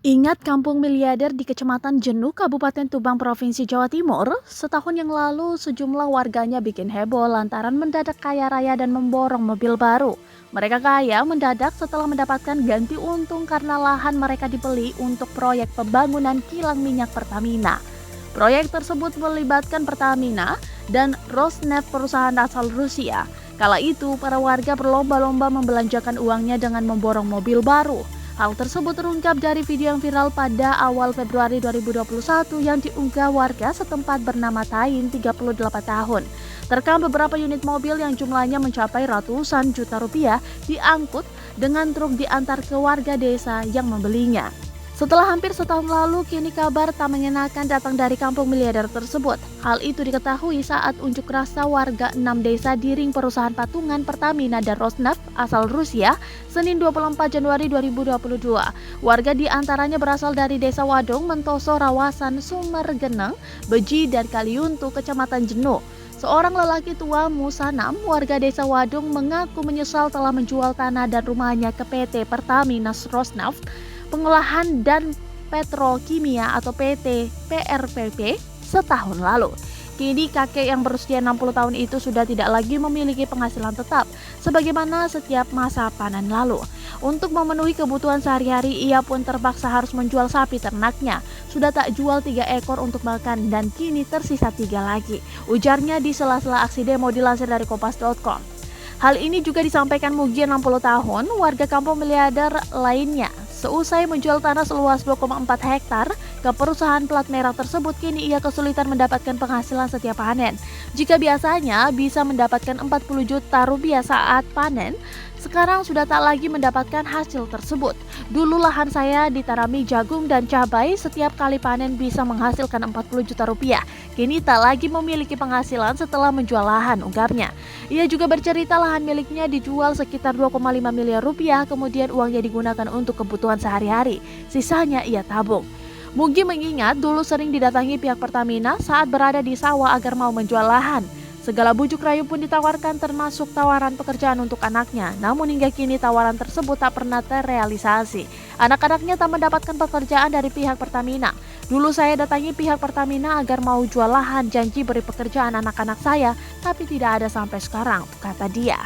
Ingat kampung miliarder di Kecamatan Jenuh, Kabupaten Tuban, Provinsi Jawa Timur? Setahun yang lalu, sejumlah warganya bikin heboh lantaran mendadak kaya raya dan memborong mobil baru. Mereka kaya mendadak setelah mendapatkan ganti untung karena lahan mereka dibeli untuk proyek pembangunan kilang minyak Pertamina. Proyek tersebut melibatkan Pertamina dan Rosneft, perusahaan asal Rusia. Kala itu, para warga berlomba-lomba membelanjakan uangnya dengan memborong mobil baru. Hal tersebut terungkap dari video yang viral pada awal Februari 2021 yang diunggah warga setempat bernama Tain, 38 tahun. Terekam beberapa unit mobil yang jumlahnya mencapai ratusan juta rupiah diangkut dengan truk diantar ke warga desa yang membelinya. Setelah hampir setahun lalu, kini kabar tak mengenakan datang dari kampung miliarder tersebut. Hal itu diketahui saat unjuk rasa warga 6 desa di ring perusahaan patungan Pertamina dan Rosneft asal Rusia, Senin 24 Januari 2022. Warga di antaranya berasal dari Desa Wadung, Mentoso, Rawasan, Sumergeneng, Beji, dan Kaliuntu, Kecamatan Jenuh. Seorang lelaki tua Musanam, warga Desa Wadung, mengaku menyesal telah menjual tanah dan rumahnya ke PT Pertamina Rosneft Pengolahan dan Petrokimia atau PT PRPP setahun lalu. Kini kakek yang berusia 60 tahun itu sudah tidak lagi memiliki penghasilan tetap sebagaimana setiap masa panen lalu. Untuk memenuhi kebutuhan sehari-hari, ia pun terpaksa harus menjual sapi ternaknya. Sudah tak jual 3 ekor untuk makan dan kini tersisa 3 lagi. Ujarnya di sela-sela aksi demo dilansir dari Kompas.com. Hal ini juga disampaikan Mugi 60 tahun, warga kampung miliarder lainnya. Seusai menjual tanah seluas 2,4 hektar ke perusahaan plat merah tersebut, kini ia kesulitan mendapatkan penghasilan setiap panen. Jika biasanya bisa mendapatkan 40 juta rupiah saat panen, sekarang sudah tak lagi mendapatkan hasil tersebut. Dulu lahan saya ditanami jagung dan cabai, setiap kali panen bisa menghasilkan 40 juta rupiah. Kini tak lagi memiliki penghasilan setelah menjual lahan, ungkapnya. Ia juga bercerita lahan miliknya dijual sekitar 2,5 miliar rupiah, kemudian uangnya digunakan untuk kebutuhan sehari-hari. Sisanya ia tabung. Mugi mengingat dulu sering didatangi pihak Pertamina saat berada di sawah agar mau menjual lahan. Segala bujuk rayu pun ditawarkan termasuk tawaran pekerjaan untuk anaknya. Namun hingga kini tawaran tersebut tak pernah terrealisasi. Anak-anaknya tak mendapatkan pekerjaan dari pihak Pertamina. Dulu saya datangi pihak Pertamina agar mau jual lahan, janji beri pekerjaan anak-anak saya, tapi tidak ada sampai sekarang, kata dia.